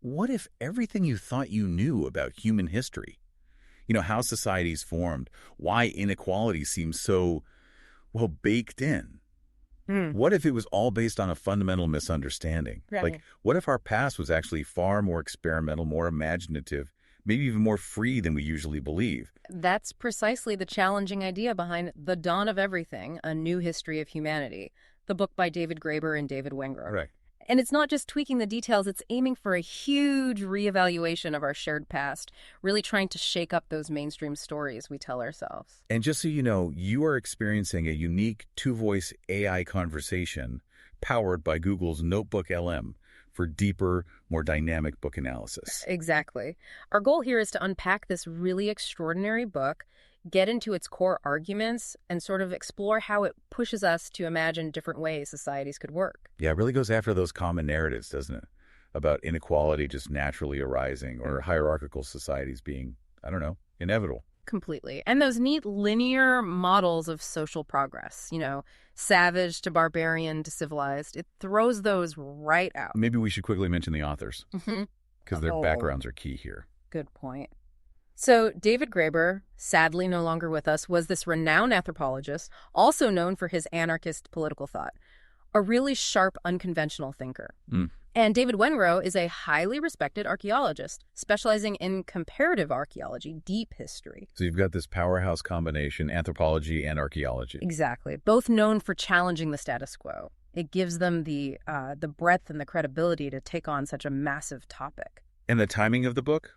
what if everything you thought you knew about human history, how societies formed, why inequality seems so, well, baked in? Hmm. What if it was all based on a fundamental misunderstanding? Right. Like, what if our past was actually far more experimental, more imaginative, maybe even more free than we usually believe? That's precisely the challenging idea behind The Dawn of Everything, A New History of Humanity, the book by David Graeber and David Wengrow. Right. And it's not just tweaking the details, it's aiming for a huge reevaluation of our shared past, really trying to shake up those mainstream stories we tell ourselves. And just so you know, you are experiencing a unique two-voice AI conversation powered by Google's NotebookLM for deeper, more dynamic book analysis. Exactly. Our goal here is to unpack this really extraordinary book, get into its core arguments, and sort of explore how it pushes us to imagine different ways societies could work. Yeah, it really goes after those common narratives, doesn't it? About inequality just naturally arising or hierarchical societies being, I don't know, inevitable. Completely. And those neat linear models of social progress, savage to barbarian to civilized, it throws those right out. Maybe we should quickly mention the authors because their Oh. backgrounds are key here. Good point. So David Graeber, sadly no longer with us, was this renowned anthropologist, also known for his anarchist political thought, a really sharp, unconventional thinker. And David Wengrow is a highly respected archaeologist, specializing in comparative archaeology, deep history. So you've got this powerhouse combination, anthropology and archaeology. Exactly. Both known for challenging the status quo. It gives them the breadth and the credibility to take on such a massive topic. And the timing of the book,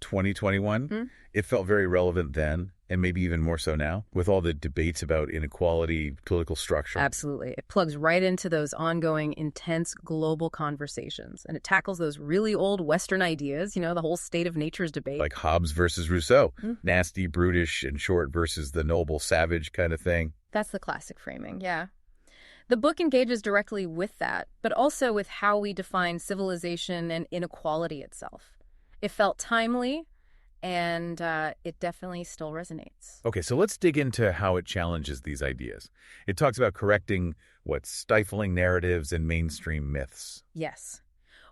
2021, it felt very relevant then, and maybe even more so now, with all the debates about inequality, political structure. Absolutely. It plugs right into those ongoing, intense global conversations, and it tackles those really old Western ideas, the whole state of nature's debate. Like Hobbes versus Rousseau, nasty, brutish, and short versus the noble, savage kind of thing. That's the classic framing, yeah. The book engages directly with that, but also with how we define civilization and inequality itself. It felt timely, and it definitely still resonates. Okay, so let's dig into how it challenges these ideas. It talks about correcting stifling narratives and mainstream myths. Yes.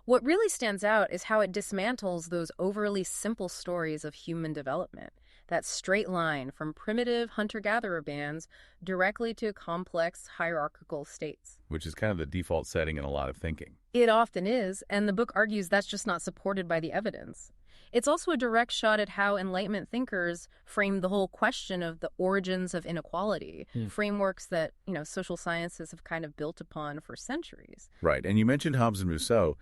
What really stands out is how it dismantles those overly simple stories of human development, that straight line from primitive hunter-gatherer bands directly to complex hierarchical states. Which is kind of the default setting in a lot of thinking. It often is, and the book argues that's just not supported by the evidence. It's also a direct shot at how Enlightenment thinkers framed the whole question of the origins of inequality, frameworks that, social sciences have kind of built upon for centuries. Right, and you mentioned Hobbes and Rousseau.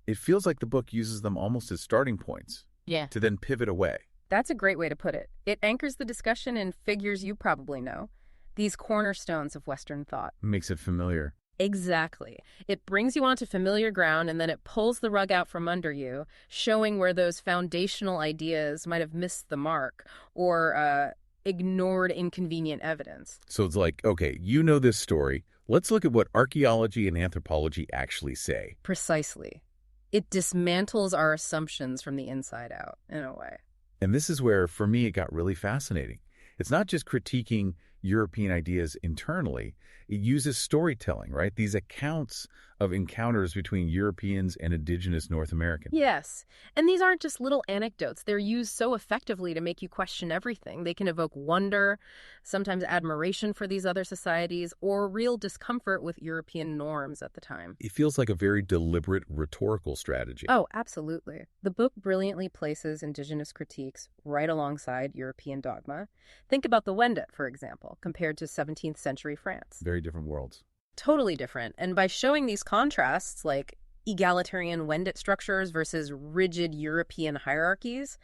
It feels like the book uses them almost as starting points to then pivot away. That's a great way to put it. It anchors the discussion in figures you probably know, these cornerstones of Western thought. Makes it familiar. Exactly. It brings you onto familiar ground, and then it pulls the rug out from under you, showing where those foundational ideas might have missed the mark or ignored inconvenient evidence. So it's like, okay, you know this story. Let's look at what archaeology and anthropology actually say. Precisely. It dismantles our assumptions from the inside out, in a way. And this is where, for me, it got really fascinating. It's not just critiquing European ideas internally. It uses storytelling, right? These accounts of encounters between Europeans and indigenous North Americans. Yes. And these aren't just little anecdotes. They're used so effectively to make you question everything. They can evoke wonder, sometimes admiration for these other societies, or real discomfort with European norms at the time. It feels like a very deliberate rhetorical strategy. Oh, absolutely. The book brilliantly places indigenous critiques right alongside European dogma. Think about the Wendat, for example, compared to 17th century France. Very different worlds. Totally different. And by showing these contrasts, like egalitarian Wendat structures versus rigid European hierarchies,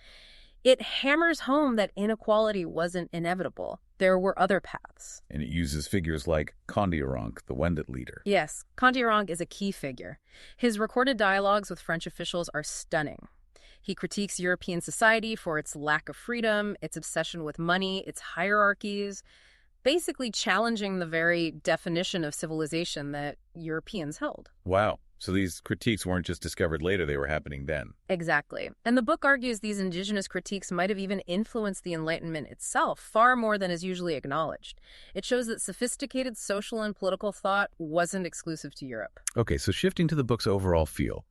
it hammers home that inequality wasn't inevitable. There were other paths. And it uses figures like Kondiaronk, the Wendat leader. Yes, Kondiaronk is a key figure. His recorded dialogues with French officials are stunning. He critiques European society for its lack of freedom, its obsession with money, its hierarchies, basically challenging the very definition of civilization that Europeans held. Wow. So these critiques weren't just discovered later, they were happening then. Exactly. And the book argues these indigenous critiques might have even influenced the Enlightenment itself far more than is usually acknowledged. It shows that sophisticated social and political thought wasn't exclusive to Europe. Okay, so shifting to the book's overall feel.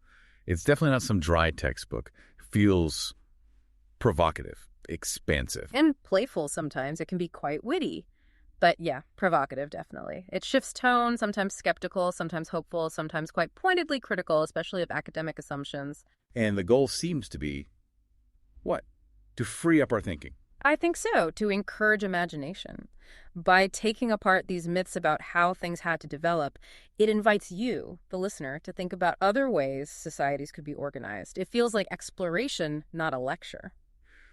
It's definitely not some dry textbook. Feels provocative, expansive. And playful sometimes. It can be quite witty. But yeah, provocative, definitely. It shifts tone, sometimes skeptical, sometimes hopeful, sometimes quite pointedly critical, especially of academic assumptions. And the goal seems to be, what? To free up our thinking. I think so, to encourage imagination. By taking apart these myths about how things had to develop, it invites you, the listener, to think about other ways societies could be organized. It feels like exploration, not a lecture.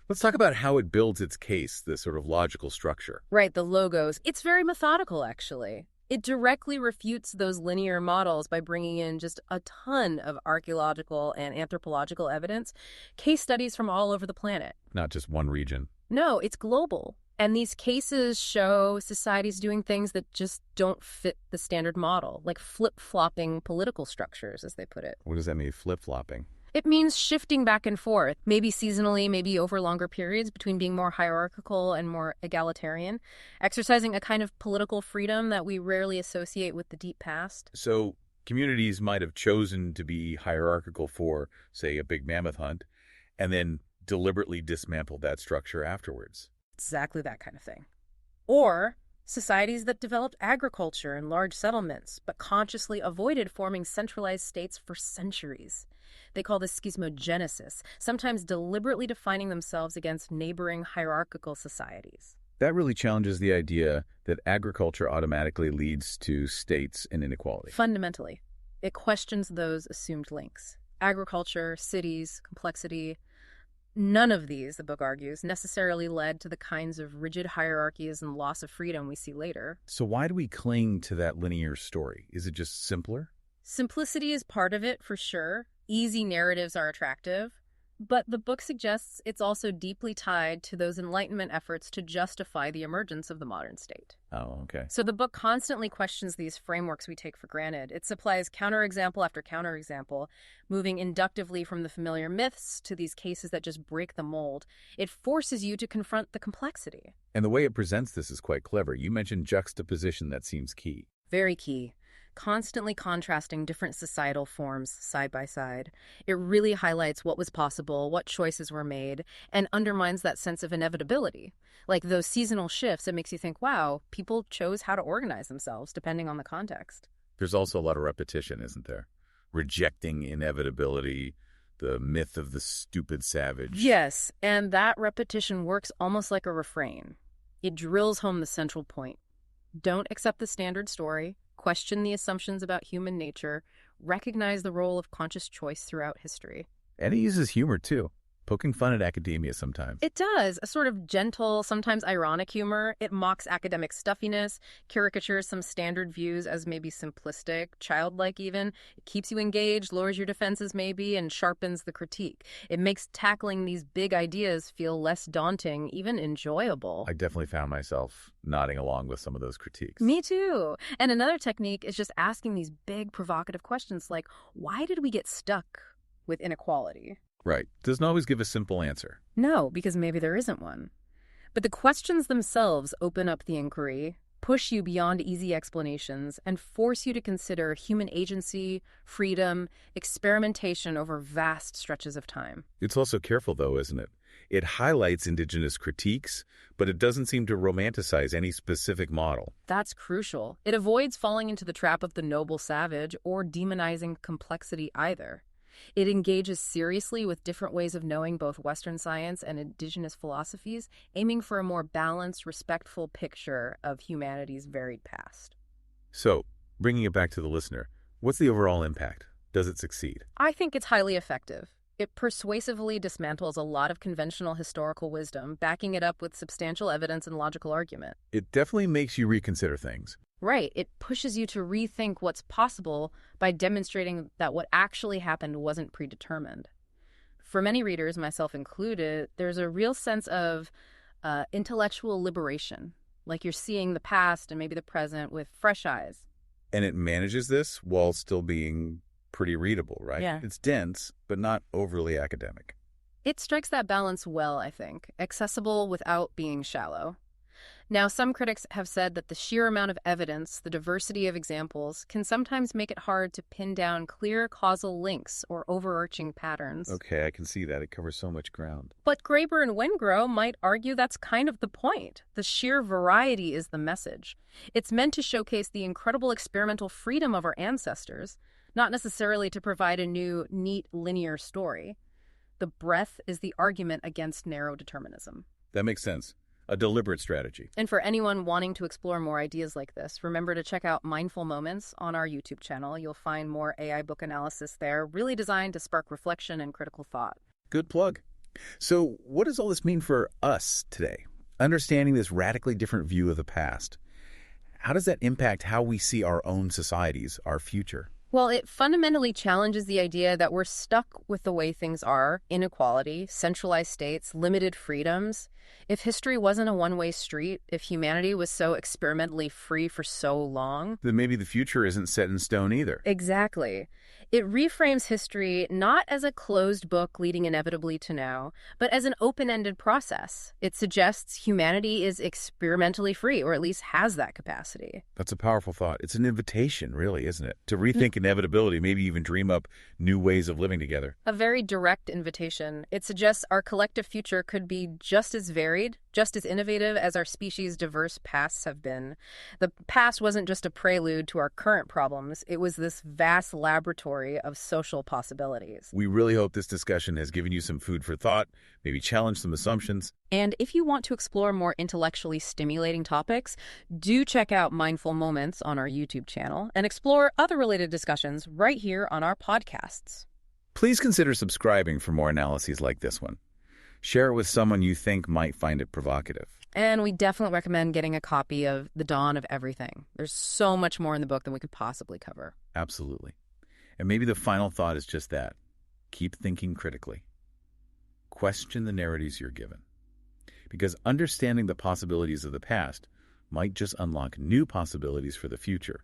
Let's talk about how it builds its case, this sort of logical structure. Right, the logos. It's very methodical, actually. It directly refutes those linear models by bringing in just a ton of archaeological and anthropological evidence, case studies from all over the planet. Not just one region. No, it's global. And these cases show societies doing things that just don't fit the standard model, like flip-flopping political structures, as they put it. What does that mean, flip-flopping? It means shifting back and forth, maybe seasonally, maybe over longer periods, between being more hierarchical and more egalitarian, exercising a kind of political freedom that we rarely associate with the deep past. So communities might have chosen to be hierarchical for, say, a big mammoth hunt, and then deliberately dismantled that structure afterwards. Exactly that kind of thing. Or societies that developed agriculture and large settlements, but consciously avoided forming centralized states for centuries. They call this schismogenesis, sometimes deliberately defining themselves against neighboring hierarchical societies. That really challenges the idea that agriculture automatically leads to states and inequality. Fundamentally, it questions those assumed links. Agriculture, cities, complexity. None of these, the book argues, necessarily led to the kinds of rigid hierarchies and loss of freedom we see later. So why do we cling to that linear story? Is it just simpler? Simplicity is part of it, for sure. Easy narratives are attractive. But the book suggests it's also deeply tied to those Enlightenment efforts to justify the emergence of the modern state. Oh, okay. So the book constantly questions these frameworks we take for granted. It supplies counterexample after counterexample, moving inductively from the familiar myths to these cases that just break the mold. It forces you to confront the complexity. And the way it presents this is quite clever. You mentioned juxtaposition. That seems key. Very key. Constantly contrasting different societal forms side by side. It really highlights what was possible, what choices were made, and undermines that sense of inevitability. Like those seasonal shifts, it makes you think, wow, people chose how to organize themselves depending on the context. There's also a lot of repetition, isn't there? Rejecting inevitability, the myth of the stupid savage. Yes, and that repetition works almost like a refrain. It drills home the central point. Don't accept the standard story. Question the assumptions about human nature, recognize the role of conscious choice throughout history. And it uses humor, too. Poking fun at academia sometimes. It does, a sort of gentle, sometimes ironic humor. It mocks academic stuffiness, caricatures some standard views as maybe simplistic, childlike even. It keeps you engaged, lowers your defenses maybe, and sharpens the critique. It makes tackling these big ideas feel less daunting, even enjoyable. I definitely found myself nodding along with some of those critiques. Me too. And another technique is just asking these big provocative questions like, why did we get stuck with inequality? Right. Doesn't always give a simple answer. No, because maybe there isn't one. But the questions themselves open up the inquiry, push you beyond easy explanations, and force you to consider human agency, freedom, experimentation over vast stretches of time. It's also careful, though, isn't it? It highlights indigenous critiques, but it doesn't seem to romanticize any specific model. That's crucial. It avoids falling into the trap of the noble savage or demonizing complexity either. It engages seriously with different ways of knowing both Western science and indigenous philosophies, aiming for a more balanced, respectful picture of humanity's varied past. So, bringing it back to the listener, what's the overall impact? Does it succeed? I think it's highly effective. It persuasively dismantles a lot of conventional historical wisdom, backing it up with substantial evidence and logical argument. It definitely makes you reconsider things. Right. It pushes you to rethink what's possible by demonstrating that what actually happened wasn't predetermined. For many readers, myself included, there's a real sense of intellectual liberation, like you're seeing the past and maybe the present with fresh eyes. And it manages this while still being pretty readable, right? Yeah. It's dense, but not overly academic. It strikes that balance well, I think. Accessible without being shallow. Now, some critics have said that the sheer amount of evidence, the diversity of examples, can sometimes make it hard to pin down clear causal links or overarching patterns. Okay, I can see that. It covers so much ground. But Graeber and Wengrow might argue that's kind of the point. The sheer variety is the message. It's meant to showcase the incredible experimental freedom of our ancestors, not necessarily to provide a new, neat, linear story. The breadth is the argument against narrow determinism. That makes sense. A deliberate strategy. And for anyone wanting to explore more ideas like this, remember to check out Mindful Moments on our YouTube channel. You'll find more AI book analysis there, really designed to spark reflection and critical thought. Good plug. So what does all this mean for us today? Understanding this radically different view of the past, how does that impact how we see our own societies, our future? Well, it fundamentally challenges the idea that we're stuck with the way things are, inequality, centralized states, limited freedoms. If history wasn't a one-way street, if humanity was so experimentally free for so long, then maybe the future isn't set in stone either. Exactly. It reframes history not as a closed book leading inevitably to now, but as an open-ended process. It suggests humanity is experimentally free, or at least has that capacity. That's a powerful thought. It's an invitation, really, isn't it? To rethink inevitability, maybe even dream up new ways of living together. A very direct invitation. It suggests our collective future could be just as varied, just as innovative as our species' diverse pasts have been. The past wasn't just a prelude to our current problems. It was this vast laboratory of social possibilities. We really hope this discussion has given you some food for thought, maybe challenged some assumptions. And if you want to explore more intellectually stimulating topics, do check out Mindful Moments on our YouTube channel and explore other related discussions right here on our podcasts. Please consider subscribing for more analyses like this one. Share it with someone you think might find it provocative. And we definitely recommend getting a copy of The Dawn of Everything. There's so much more in the book than we could possibly cover. Absolutely. And maybe the final thought is just that. Keep thinking critically. Question the narratives you're given. Because understanding the possibilities of the past might just unlock new possibilities for the future.